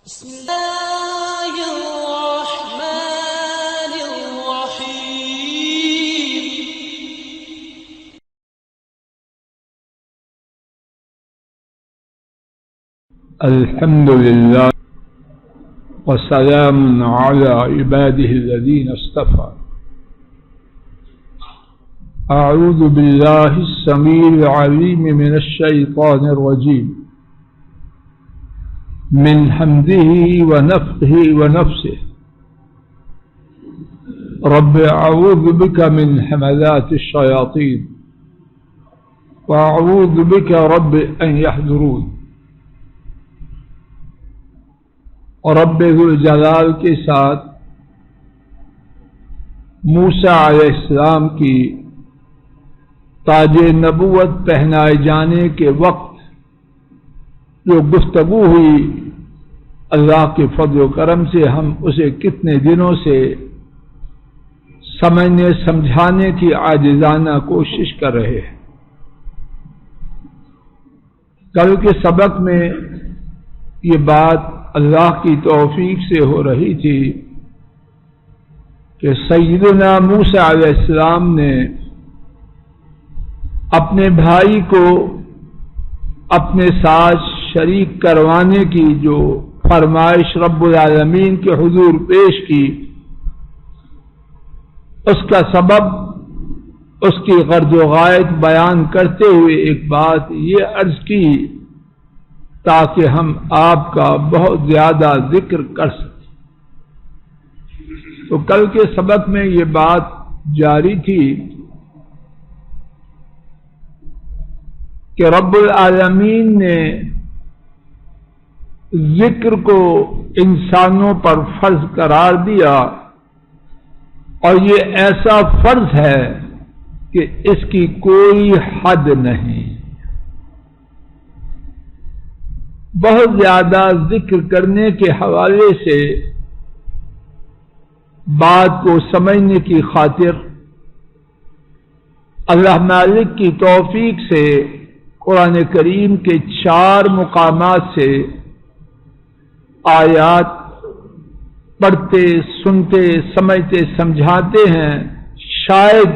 بسم الله الرحمن الرحيم. الحمد لله وسلام على عباده الذين اصطفى. أعوذ بالله السميع العليم من الشيطان الرجيم من حمده ونفخه ونفسه. رب أعوذ بك من حملات الشياطين وأعوذ بك رب أن يحضرون. اور رب ذوالجلال کے ساتھ موسیٰ علیہ السلام کی تاج نبوت پہنائے جانے کے وقت جو گفتگو ہوئی، اللہ کے فضل و کرم سے ہم اسے کتنے دنوں سے سمجھنے سمجھانے کی عاجزانہ کوشش کر رہے ہیں۔ کل کے سبق میں یہ بات اللہ کی توفیق سے ہو رہی تھی کہ سیدنا موسیٰ علیہ السلام نے اپنے بھائی کو اپنے ساتھ شریک کروانے کی جو فرمائش رب العالمین کے حضور پیش کی، اس کا سبب اس کی غرض و غایت بیان کرتے ہوئے ایک بات یہ عرض کی تاکہ ہم آپ کا بہت زیادہ ذکر کر سکیں۔ تو کل کے سبق میں یہ بات جاری تھی کہ رب العالمین نے ذکر کو انسانوں پر فرض قرار دیا، اور یہ ایسا فرض ہے کہ اس کی کوئی حد نہیں۔ بہت زیادہ ذکر کرنے کے حوالے سے بات کو سمجھنے کی خاطر اللہ مالک کی توفیق سے قرآن کریم کے 4 مقامات سے آیات پڑھتے سنتے سمجھتے سمجھاتے ہیں، شاید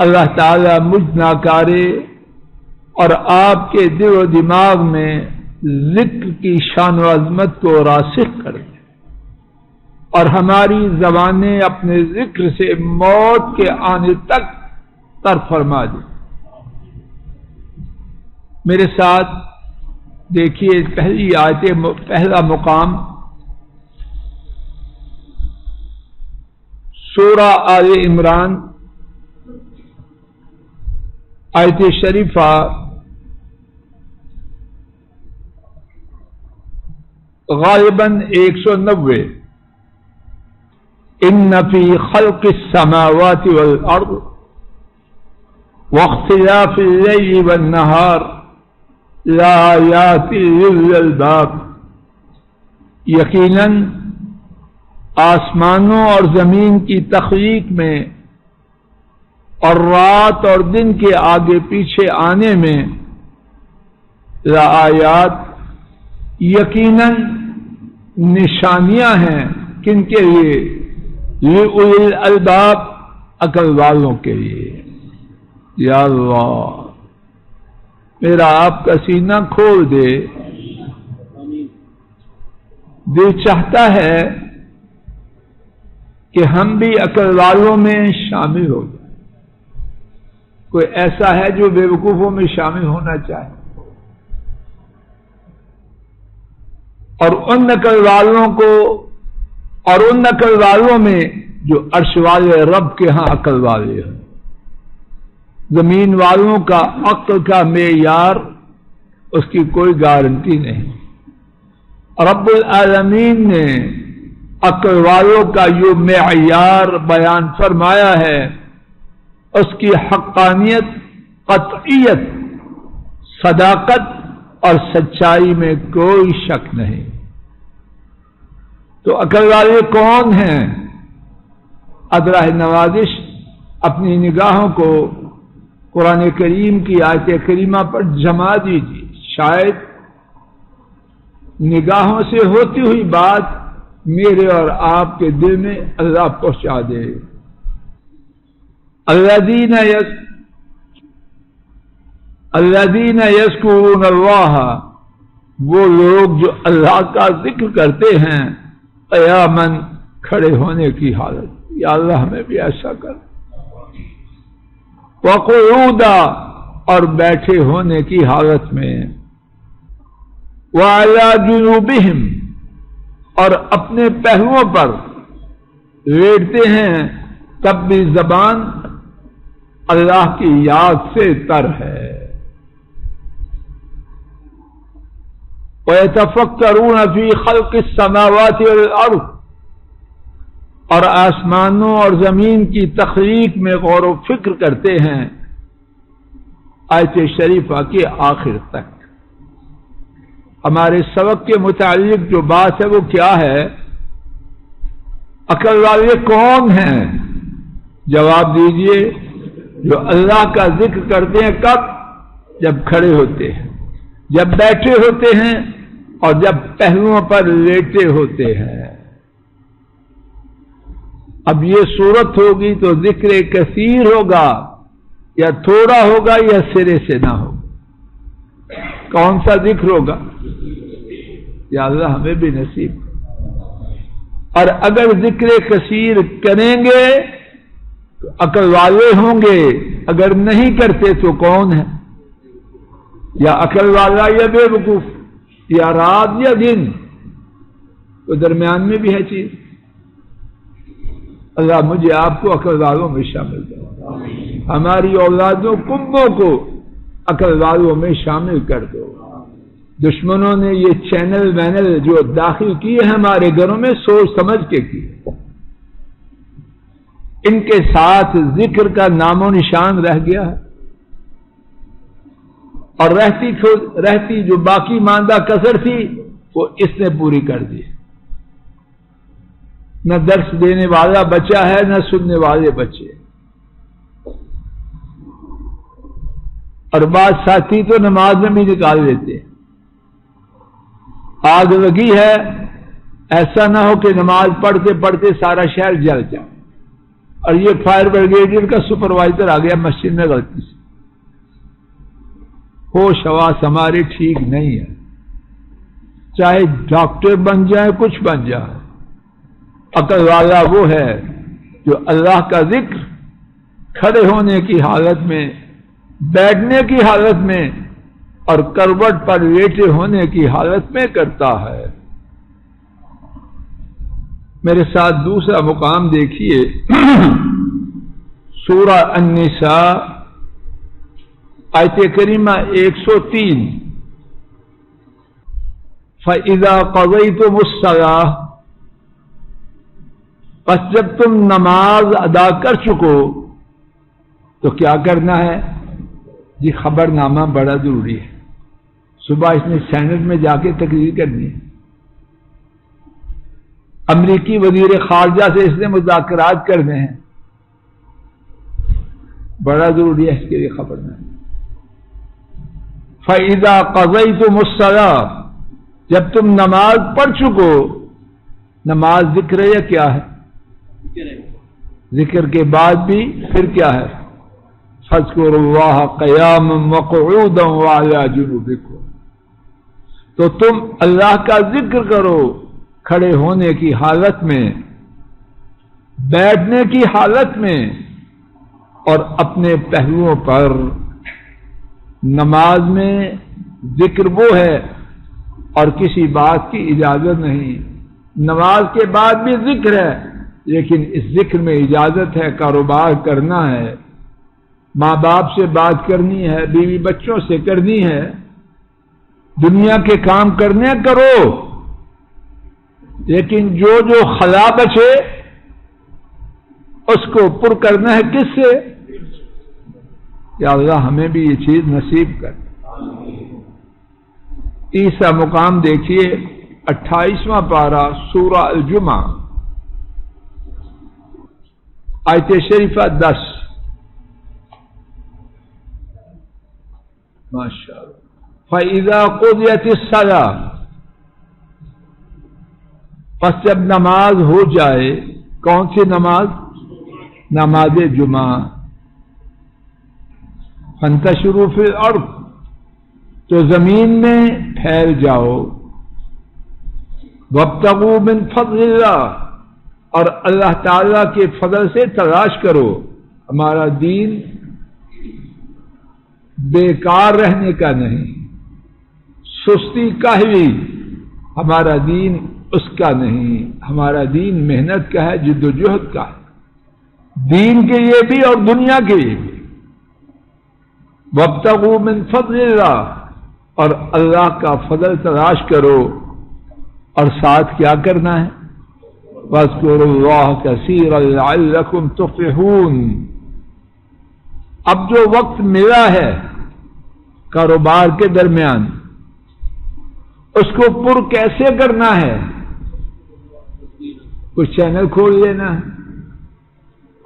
اللہ تعالی مجھ ناکارے اور آپ کے دل و دماغ میں ذکر کی شان و عظمت کو راسخ کر دیں اور ہماری زبانیں اپنے ذکر سے موت کے آنے تک تر فرما دیں۔ میرے ساتھ دیکھیے پہلی آیت، پہلا مقام سورہ آل عمران آیت شریفہ غالباً 190۔ ان فی خلق السماوات والارض واختلاف اللیل والنہار لآیات لأولی الالباب۔ یقیناً آسمانوں اور زمین کی تخلیق میں اور رات اور دن کے آگے پیچھے آنے میں لآیات یقیناً نشانیاں ہیں، کن کے لیے؟ لأولی الالباب، عقل والوں کے لیے۔ یا اللہ میرا آپ کا سینہ کھول دے، دل چاہتا ہے کہ ہم بھی عقل والوں میں شامل ہو جائیں۔ کوئی ایسا ہے جو بے وقوفوں میں شامل ہونا چاہے؟ اور ان عقل والوں کو، اور ان عقل والوں میں جو عرش والے رب کے ہاں عقل والے ہیں۔ زمین والوں کا عقل کا معیار اس کی کوئی گارنٹی نہیں۔ رب العالمین نے عقل والوں کا جو معیار بیان فرمایا ہے، اس کی حقانیت، قطعیت، صداقت اور سچائی میں کوئی شک نہیں۔ تو عقل والے کون ہیں؟ ادراہ نوازش اپنی نگاہوں کو قرآن کریم کی آیت کریمہ پر جما دیجیے، شاید نگاہوں سے ہوتی ہوئی بات میرے اور آپ کے دل میں اللہ پہنچا دے. الذین یذکرون اللہ، وہ لوگ جو اللہ کا ذکر کرتے ہیں قیاما، کھڑے ہونے کی حالت. یا اللہ ہمیں بھی ایسا کر. وقعودا، اور بیٹھے ہونے کی حالت میں. وعلی جنوبہم، اور اپنے پہلوؤں پر لیٹتے ہیں تب بھی زبان اللہ کی یاد سے تر ہے. وَيَتَفَكَّرُونَ فِي خَلْقِ السَّمَاوَاتِ وَالْأَرْضِ، اور آسمانوں اور زمین کی تخلیق میں غور و فکر کرتے ہیں. آیت شریفہ کے آخر تک. ہمارے سبق کے متعلق جو بات ہے وہ کیا ہے؟ عقل والے کون ہیں؟ جواب دیجئے، جو اللہ کا ذکر کرتے ہیں. کب؟ جب کھڑے ہوتے ہیں، جب بیٹھے ہوتے ہیں، اور جب پہلوؤں پر لیٹے ہوتے ہیں. اب یہ صورت ہوگی تو ذکر کثیر ہوگا یا تھوڑا ہوگا یا سرے سے نہ ہوگا؟ کون سا ذکر ہوگا؟ یا اللہ ہمیں بھی نصیب. اور اگر ذکر کثیر کریں گے تو عقل والے ہوں گے، اگر نہیں کرتے تو کون ہے؟ یا عقل والا یا بے وقوف، یا رات یا دن، تو درمیان میں بھی ہے چیز. اللہ مجھے آپ کو عقل والوں میں شامل کرے، ہماری اولادوں کنبوں کو عقل والوں میں شامل کر دو. دشمنوں نے یہ چینل وینل جو داخل کیے ہیں ہمارے گھروں میں سوچ سمجھ کے کیے. ان کے ساتھ ذکر کا نام و نشان رہ گیا ہے، اور رہتی جو باقی ماندہ کسر تھی وہ اس نے پوری کر دی. نہ درس دینے والا بچا ہے، نہ سننے والے بچے. اور بعض ساتھی تو نماز میں بھی نکال لیتے. آگ لگی ہے، ایسا نہ ہو کہ نماز پڑھتے پڑھتے سارا شہر جل جائے اور یہ فائر بریگیڈ کا سپروائزر آ گیا مسجد میں غلطی سے. ہوش حواس ہمارے ٹھیک نہیں ہے. چاہے ڈاکٹر بن جائے، کچھ بن جائے، عقل والا وہ ہے جو اللہ کا ذکر کھڑے ہونے کی حالت میں، بیٹھنے کی حالت میں، اور کروٹ پر لیٹے ہونے کی حالت میں کرتا ہے. میرے ساتھ دوسرا مقام دیکھیے، سورہ النساء آیت کریمہ 103. فَإِذَا قَضَيْتُمُ الصَّلَاةَ، پس جب تم نماز ادا کر چکو تو کیا کرنا ہے؟ جی خبر نامہ بڑا ضروری ہے. صبح اس نے سینٹ میں جا کے تقریر کرنی ہے. امریکی وزیر خارجہ سے اس نے مذاکرات کرنے ہیں. بڑا ضروری ہے اس کے لیے خبر نامہ. فَإِذَا قَضَيْتُمُ الصَّلَاةَ، جب تم نماز پڑھ چکو. نماز ذکر ہے یا کیا ہے؟ ذکر کے بعد بھی پھر کیا ہے؟ فَاذْكُرُوا اللَّهَ قِيَامًا وَقُعُودًا وَعَلَىٰ جُنُوبِكُمْ. تو تم اللہ کا ذکر کرو کھڑے ہونے کی حالت میں، بیٹھنے کی حالت میں، اور اپنے پہلوؤں پر. نماز میں ذکر وہ ہے اور کسی بات کی اجازت نہیں. نماز کے بعد بھی ذکر ہے، لیکن اس ذکر میں اجازت ہے کاروبار کرنا ہے، ماں باپ سے بات کرنی ہے، بیوی بچوں سے کرنی ہے، دنیا کے کام کرنے کرو، لیکن جو خلا بچے اس کو پر کرنا ہے کس سے؟ یا اللہ ہمیں بھی یہ چیز نصیب کر. تیسرا مقام دیکھیے، 28واں پارہ سورہ الجمعہ آیت شریفہ 10. ماشاءاللہ. فَإِذَا قُضِيَتِ الصَّلَاةُ، پس جب نماز ہو جائے، کون سی نماز؟ نماز جمعہ، فانتشروا فی الارض، تو زمین میں پھیل جاؤ، وابتغوا من فضل اللہ، اور اللہ تعالی کے فضل سے تلاش کرو۔ ہمارا دین بیکار رہنے کا نہیں، سستی کاہلی ہمارا دین اس کا نہیں، ہمارا دین محنت کا ہے، جد و جہد کا ہے، دین کے لیے بھی اور دنیا کے لیے بھی۔ وابتغوا من فضل اللہ، اور اللہ کا فضل تلاش کرو، اور ساتھ کیا کرنا ہے؟ واذکروا اللہ کثیرا لعلکم تفلحون۔ اب جو وقت ملا ہے کاروبار کے درمیان، اس کو پر کیسے کرنا ہے؟ کچھ چینل کھول لینا ہے،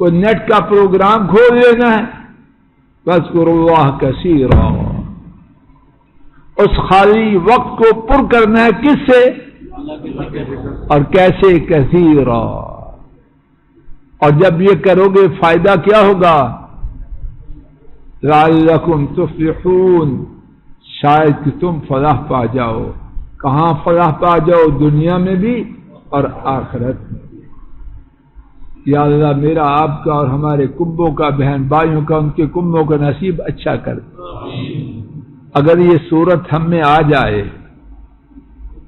کوئی نیٹ کا پروگرام کھول لینا ہے، واذکروا اللہ کثیرا۔ اس خالی وقت کو پر کرنا ہے کس سے اور کیسے؟ کثیرا۔ اور جب یہ کرو گے فائدہ کیا ہوگا؟ لعلکم تفلحون، شاید کہ تم فلاح پا جاؤ۔ کہاں فلاح پا جاؤ؟ دنیا میں بھی اور آخرت میں بھی۔ یا اللہ میرا، آپ کا اور ہمارے کنبوں کا، بہن بھائیوں کا، ان کے کنبوں کا نصیب اچھا کر دے۔ اگر یہ صورت ہم میں آ جائے،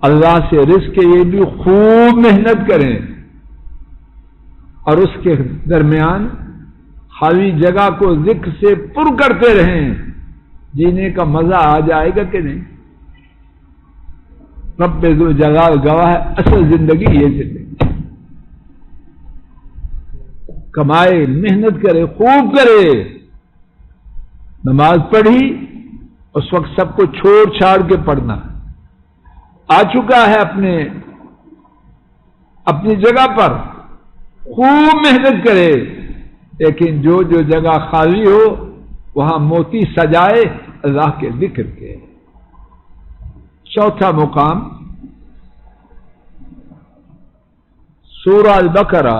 اللہ سے رزق کے لیے بھی خوب محنت کریں، اور اس کے درمیان خالی جگہ کو ذکر سے پر کرتے رہیں، جینے کا مزہ آ جائے گا کہ نہیں؟ رب ذو جلال گواہ ہے، اصل زندگی یہ زندگی۔ کمائے، محنت کرے، خوب کرے۔ نماز پڑھی، اس وقت سب کو چھوڑ چھاڑ کے پڑھنا، آ چکا ہے اپنی جگہ پر، خوب محنت کرے، لیکن جو جگہ خالی ہو وہاں موتی سجائے اللہ کے ذکر کے۔ چوتھا مقام سورہ البقرہ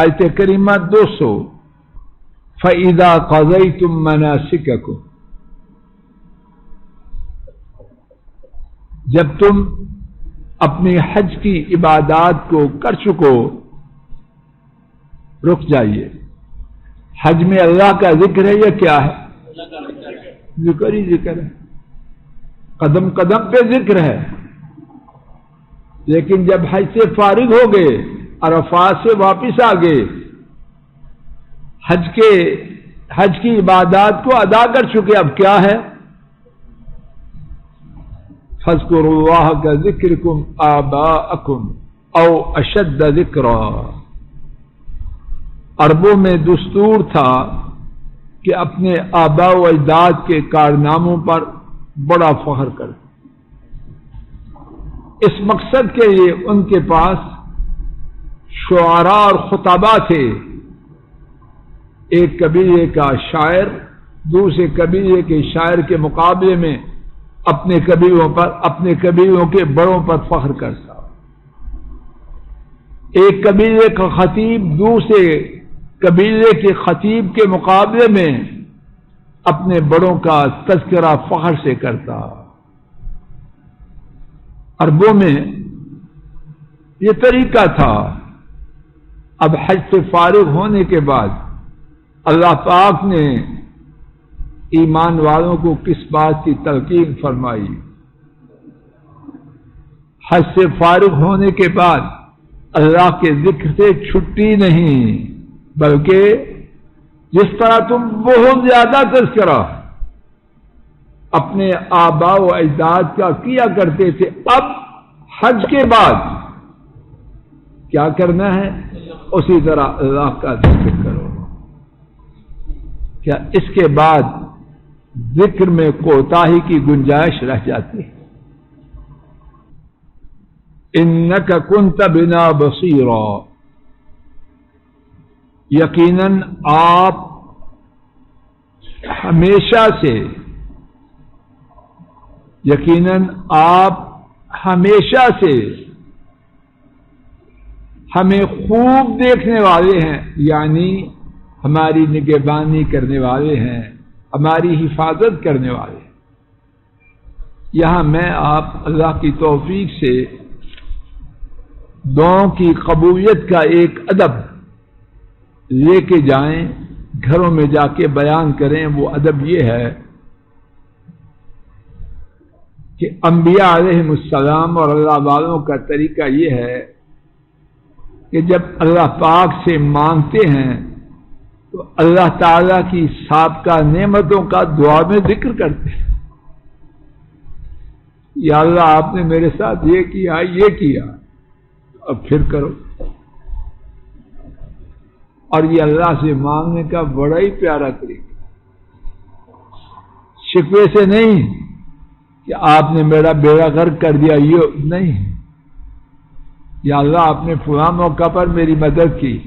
آیت کریمہ 200، فَإِذَا قَضَيْتُم مَّنَاسِكَكُمْ، جب تم اپنی حج کی عبادات کو کر چکو، رک جائیے۔ حج میں اللہ کا ذکر ہے یا کیا ہے؟ ذکر ہی ذکر ہے، قدم قدم پہ ذکر ہے۔ لیکن جب حج سے فارغ ہو گئے، عرفات سے واپس آ گئے، حج کی عبادات کو ادا کر چکے، اب کیا ہے؟ فاذکروا اللہ کذکرکم آباءکم او اشد ذکرا۔ عربوں میں دستور تھا کہ اپنے آباء و اجداد کے کارناموں پر بڑا فخر کرتے۔ اس مقصد کے لیے ان کے پاس شعراء اور خطباء تھے۔ ایک قبیلے کا شاعر دوسرے قبیلے کے شاعر کے مقابلے میں اپنے قبیلوں کے بڑوں پر فخر کرتا۔ ایک قبیلے کا خطیب دوسرے قبیلے کے خطیب کے مقابلے میں اپنے بڑوں کا تذکرہ فخر سے کرتا۔ عربوں میں یہ طریقہ تھا۔ اب حج سے فارغ ہونے کے بعد اللہ پاک نے ایمان والوں کو کس بات کی تلقین فرمائی؟ حج سے فارغ ہونے کے بعد اللہ کے ذکر سے چھٹی نہیں، بلکہ جس طرح تم بہت زیادہ تذکرہ اپنے آباء و اجداد کا کیا کرتے تھے، اب حج کے بعد کیا کرنا ہے؟ اسی طرح اللہ کا ذکر کرو۔ کیا اس کے بعد ذکر میں کوتاہی کی گنجائش رہ جاتی ہے؟ انک کنت بنا بصیرا، یقیناً آپ ہمیشہ سے ہمیں خوب دیکھنے والے ہیں، یعنی ہماری نگہبانی کرنے والے ہیں، ہماری حفاظت کرنے والے ہیں۔ یہاں میں آپ اللہ کی توفیق سے دعاؤں کی قبولیت کا ایک ادب لے کے جائیں، گھروں میں جا کے بیان کریں۔ وہ ادب یہ ہے کہ انبیاء علیہم السلام اور اللہ والوں کا طریقہ یہ ہے کہ جب اللہ پاک سے مانگتے ہیں تو اللہ تعالی کی سابقہ نعمتوں کا دعا میں ذکر کرتے ہیں۔ یا اللہ آپ نے میرے ساتھ یہ کیا، یہ کیا، اب پھر کرو۔ اور یہ اللہ سے مانگنے کا بڑا ہی پیارا طریقہ، شکوے سے نہیں کہ آپ نے میرا بیڑا غرق کر دیا، یہ نہیں۔ یا اللہ آپ نے فلاں موقع پر میری مدد کی،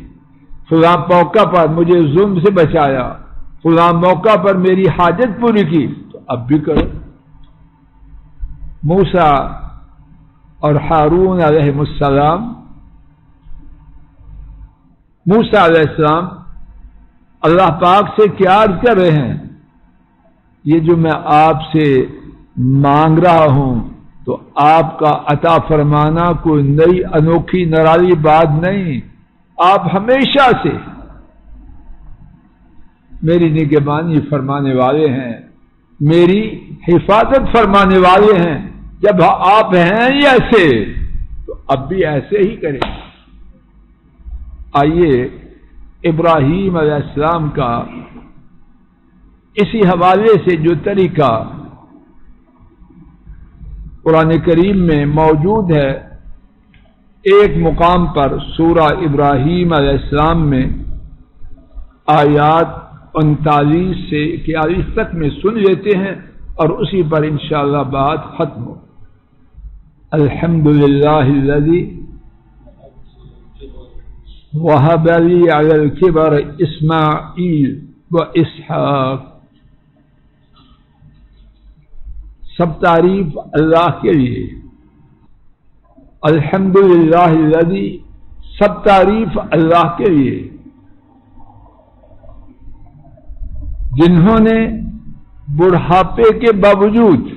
فلاں موقع پر مجھے ظلم سے بچایا، فلاں موقع پر میری حاجت پوری کی، تو اب بھی کرو۔ موسیٰ اور ہارون علیہ السلام، موسیٰ علیہ السلام اللہ پاک سے کیا عرض کر رہے ہیں؟ یہ جو میں آپ سے مانگ رہا ہوں تو آپ کا عطا فرمانا کوئی نئی انوکھی نرالی بات نہیں، آپ ہمیشہ سے میری نگہبانی فرمانے والے ہیں، میری حفاظت فرمانے والے ہیں۔ جب آپ ہیں ہی ایسے تو اب بھی ایسے ہی کریں۔ آئیے ابراہیم علیہ السلام کا اسی حوالے سے جو طریقہ قرآن کریم میں موجود ہے، ایک مقام پر سورہ ابراہیم علیہ السلام میں آیات 39 سے 41 تک میں سن لیتے ہیں اور اسی پر انشاءاللہ بات ختم ہو۔ الحمدللہ الذی وہب لی علی الکبر اسماعیل و اسحاق۔ سب تعریف اللہ کے لیے۔ الحمدللہ الذی، سب تعریف اللہ کے لیے جنہوں نے بڑھاپے کے باوجود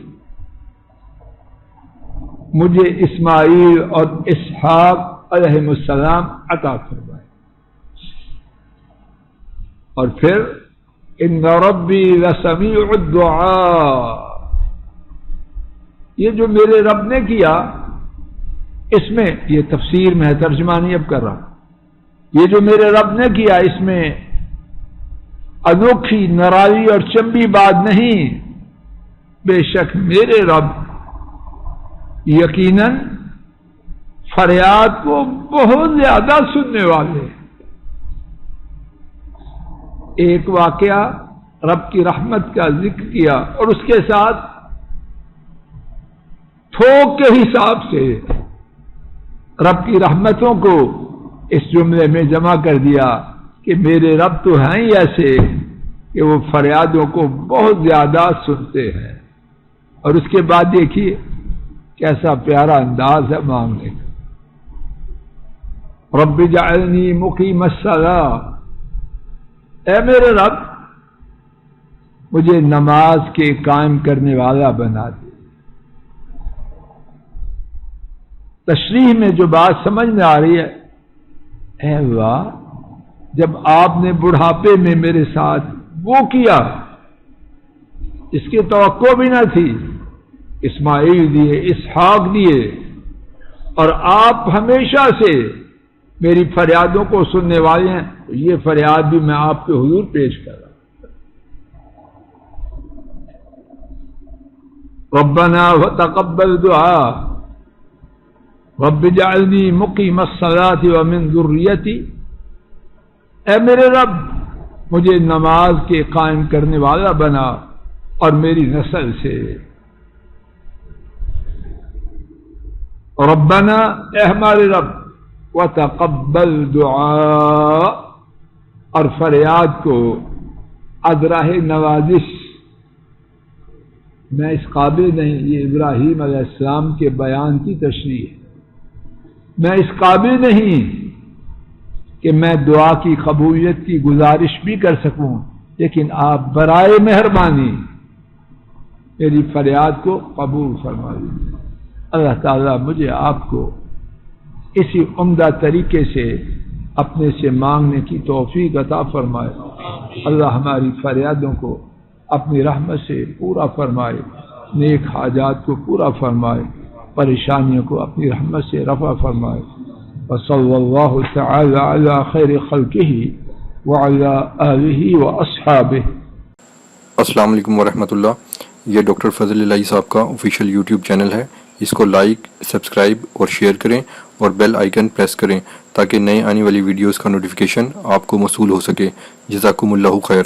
مجھے اسماعیل اور اسحاق علیہ السلام عطا فرمائے۔ اور پھر ان ربی لسمیع الدعاء، یہ جو میرے رب نے کیا، اس میں یہ تفسیر میں ہے، ترجمہ نہیں اب کر رہا، یہ جو میرے رب نے کیا اس میں انوکھی نرالی اور چمبی بات نہیں، بے شک میرے رب یقیناً فریاد کو بہت زیادہ سننے والے۔ ایک واقعہ رب کی رحمت کا ذکر کیا اور اس کے ساتھ تھوک کے حساب سے رب کی رحمتوں کو اس جملے میں جمع کر دیا کہ میرے رب تو ہیں ہی ایسے کہ وہ فریادوں کو بہت زیادہ سنتے ہیں۔ اور اس کے بعد دیکھیے کیسا پیارا انداز ہے مانگنے کا۔ رب اجعلنی مقیم الصلاۃ، اے میرے رب مجھے نماز کے قائم کرنے والا بنا دے۔ تشریح میں جو بات سمجھ میں آ رہی ہے، اے اللہ جب آپ نے بڑھاپے میں میرے ساتھ وہ کیا اس کی توقع بھی نہ تھی، اسماعیل دیے، اسحاق دیے، اور آپ ہمیشہ سے میری فریادوں کو سننے والے ہیں، تو یہ فریاد بھی میں آپ کے حضور پیش کر رہا ہوں۔ ربنا وتقبل دعا رب اجعلنی مقیم الصلاۃ ومن ذریتی، اے میرے رب مجھے نماز کے قائم کرنے والا بنا اور میری نسل سے۔ ربنا، اے ہمارے رب، وتقبل دعا، اور فریاد کو ازراہ نوازش، میں اس قابل نہیں، یہ ابراہیم علیہ السلام کے بیان کی تشریح ہے، میں اس قابل نہیں کہ میں دعا کی قبولیت کی گزارش بھی کر سکوں، لیکن آپ برائے مہربانی میری فریاد کو قبول فرما دیجیے۔ اللہ تعالیٰ مجھے آپ کو اسی عمدہ طریقے سے اپنے سے مانگنے کی توفیق عطا فرمائے۔ اللہ ہماری فریادوں کو اپنی رحمت سے پورا فرمائے، نیک حاجات کو پورا فرمائے، پریشانیوں کو اپنی رحمت سے رفع فرمائے۔ وصلی اللہ تعالی علی خیر خلقہ وعلی آلہ واصحابہ۔ السلام علیکم ورحمۃ اللہ۔ یہ ڈاکٹر فضل الہی صاحب کا آفیشیل یوٹیوب چینل ہے، اس کو لائک، سبسکرائب اور شیئر کریں اور بیل آئیکن پریس کریں تاکہ نئے آنے والی ویڈیوز کا نوٹیفیکیشن آپ کو موصول ہو سکے۔ جزاکم اللہ خیر۔